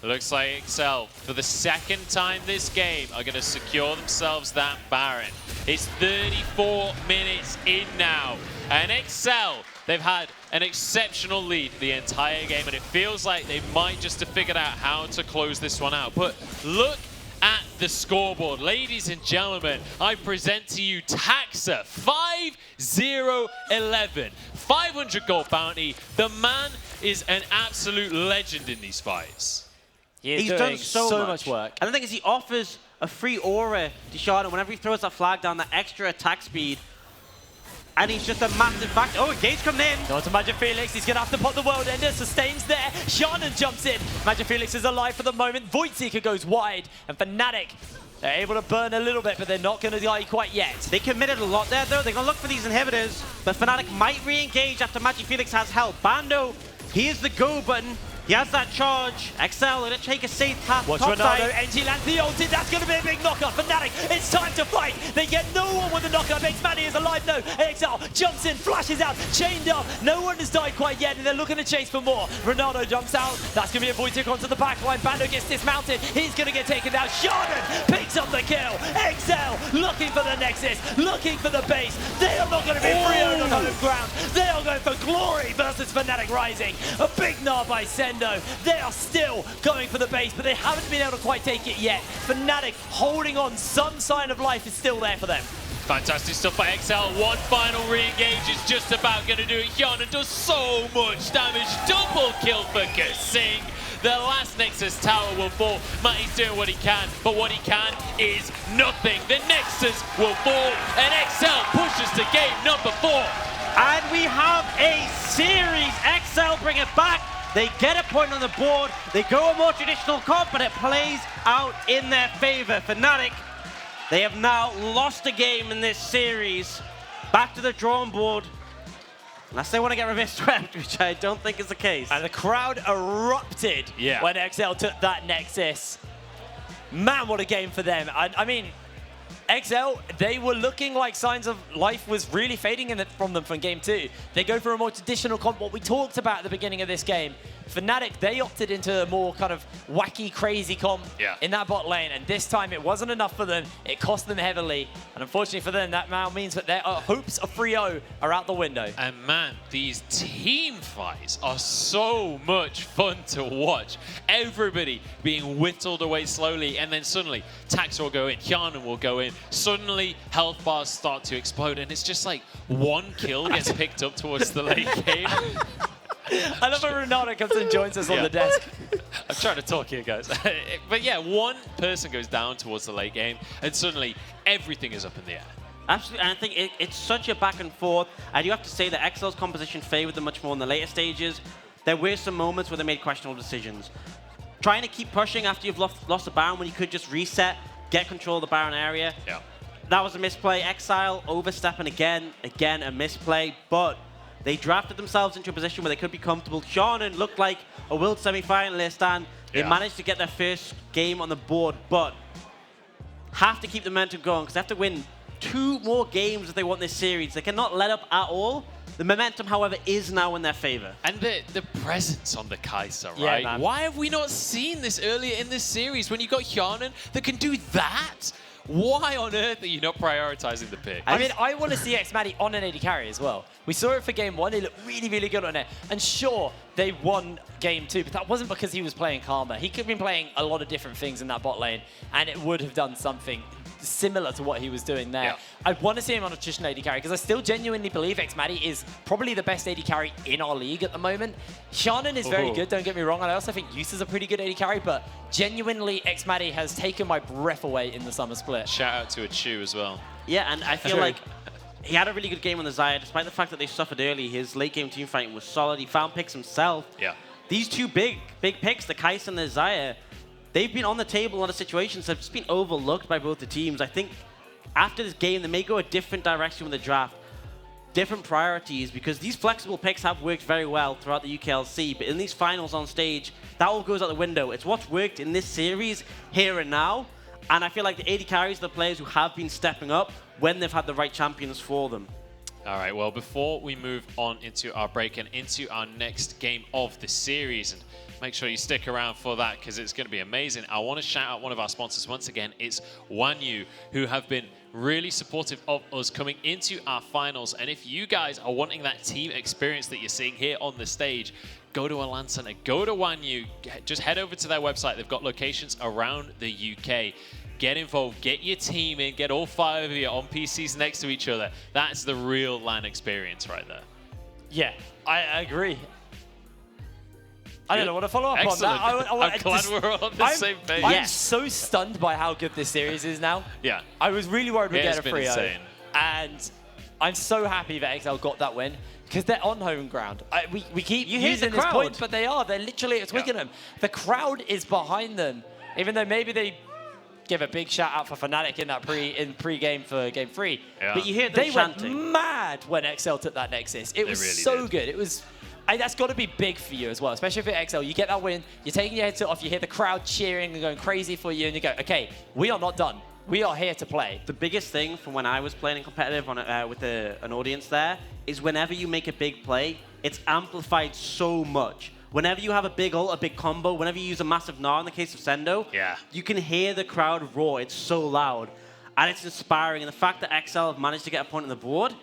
Looks like XL, for the second time this game, are going to secure themselves that Baron. It's 34 minutes in now, and XL, they've had an exceptional lead the entire game, and it feels like they might just have figured out how to close this one out. But look at the scoreboard. Ladies and gentlemen, I present to you Taxa, 5-0-11, 500 gold bounty. The man is an absolute legend in these fights. He's done so much work. And the thing is, he offers a free aura to Hyonin whenever he throws that flag down, that extra attack speed. And he's just a massive factor. Oh, Gage coming in. Going to Magic Felix. He's going to have to pop the World Ender. Sustains there. Hyonin jumps in. Magic Felix is alive for the moment. Void Seeker goes wide. And Fnatic, they're able to burn a little bit, but they're not going to die quite yet. They committed a lot there, though. They're going to look for these inhibitors. But Fnatic might re-engage after Magic Felix has help. Bando, here's the go button. He has that charge. XL going to take a safe path. Watch Ronaldo, NG lands the ulti. That's going to be a big knockup. Fnatic, it's time to fight. They get no one with a knockup. X-Maddie is alive now. XL jumps in, flashes out, chained up. No one has died quite yet, and they're looking to chase for more. Ronaldo jumps out. That's going to be a Void Seeker onto the backline. Bando gets dismounted. He's going to get taken down. Hyonin picks up the kill. XL looking for the Nexus, looking for the base. They are not going to be free on home ground. They are going for glory versus Fnatic Rising. A big Gnar by Sen. They are still going for the base, but they haven't been able to quite take it yet. Fnatic holding on, some sign of life is still there for them. Fantastic stuff by XL. One final re-engage is just about going to do it. Hyonin does so much damage. Double kill for Kasing. The last Nexus tower will fall. Matty's doing what he can, but what he can is nothing. The Nexus will fall, and XL pushes to game number 4. And we have a series. XL bring it back. They get a point on the board. They go a more traditional comp, but it plays out in their favor. Fnatic, they have now lost a game in this series. Back to the drawing board. Unless they want to get reverse swept, which I don't think is the case. And the crowd erupted when XL took that Nexus. Man, what a game for them. I mean, XL, they were looking like signs of life was really fading from them from game 2. They go for a more traditional comp, what we talked about at the beginning of this game. Fnatic, they opted into a more kind of wacky, crazy comp in that bot lane, and this time it wasn't enough for them. It cost them heavily, and unfortunately for them, that now means that their hopes of 3-0 are out the window. And man, these team fights are so much fun to watch. Everybody being whittled away slowly, and then suddenly Taxa will go in, Hjarnan will go in, suddenly health bars start to explode, and it's just like one kill gets picked up towards the late game. I love when Ronaldo comes and joins us on the desk. I'm trying to talk here, guys. But yeah, one person goes down towards the late game, and suddenly everything is up in the air. Absolutely, and I think it's such a back and forth. I do have to say that XL's composition favored them much more in the later stages. There were some moments where they made questionable decisions. Trying to keep pushing after you've lost a Baron when you could just reset, get control of the Baron area. Yeah. That was a misplay. Exile overstepping again a misplay, but they drafted themselves into a position where they could be comfortable. Hjarnan looked like a world semi-finalist, and they managed to get their first game on the board, but have to keep the momentum going because they have to win 2 more games if they want this series. They cannot let up at all. The momentum, however, is now in their favor. And the presence on the Kai'Sa, Yeah, right? man. Why have we not seen this earlier in this series when you got Hjarnan that can do that? Why on earth are you not prioritizing the pick? I mean, I want to see Xmatty on an AD carry as well. We saw it for game 1. He looked really, really good on it. And sure, they won game 2, but that wasn't because he was playing Karma. He could have been playing a lot of different things in that bot lane, and it would have done something similar to what he was doing there. Yeah. I want to see him on a traditional AD carry because I still genuinely believe Xmatty is probably the best AD carry in our league at the moment. Hjarnan is very good, don't get me wrong, and I also think Use is a pretty good AD carry, but genuinely Xmatty has taken my breath away in the summer split. Shout out to Achu as well. Yeah, and I feel like he had a really good game on the Xayah. Despite the fact that they suffered early, his late game team fighting was solid. He found picks himself. Yeah. These 2 big picks, the Kai'Sa and the Xayah, they've been on the table in a lot of situations that have just been overlooked by both the teams. I think after this game, they may go a different direction with the draft, different priorities, because these flexible picks have worked very well throughout the UKLC, but in these finals on stage, that all goes out the window. It's what's worked in this series, here and now, and I feel like the AD carries are the players who have been stepping up when they've had the right champions for them. All right, well, before we move on into our break and into our next game of the series, and make sure you stick around for that because it's going to be amazing, I want to shout out one of our sponsors once again. It's Wanyu, who have been really supportive of us coming into our finals. And if you guys are wanting that team experience that you're seeing here on the stage, go to a LAN center, go to Wanyu, just head over to their website. They've got locations around the UK. Get involved, get your team in, get all 5 of you on PCs next to each other. That's the real LAN experience right there. Yeah, I agree. I don't know what to follow up Excellent. on that. I'm glad we're all on the same page. I'm so stunned by how good this series is now. Yeah. I was really worried we'd get a 3-0. Insane. And I'm so happy that XL got that win because they're on home ground. We keep using this point, but they are. They're literally at Twickenham. The crowd is behind them, even though maybe they give a big shout out for Fnatic in that pre-game for game 3. Yeah. But you hear them They chanting. went mad when XL took that Nexus. It was really so did. good. It was. That's got to be big for you as well, especially if you're XL. You get that win, you're taking your headset off, you hear the crowd cheering and going crazy for you, and you go, okay, we are not done. We are here to play. The biggest thing from when I was playing in competitive with an audience there is whenever you make a big play, it's amplified so much. Whenever you have a big ult, a big combo, whenever you use a massive gnaw in the case of Sendo, you can hear the crowd roar. It's so loud. And it's inspiring. And the fact that XL have managed to get a point on the board,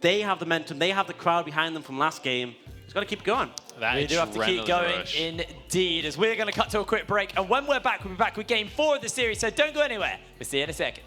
they have the momentum, they have the crowd behind them from last game. It's got to keep going. We do have to keep going indeed, as we're going to cut to a quick break. And when we're back, we'll be back with game 4 of the series, so don't go anywhere. We'll see you in a second.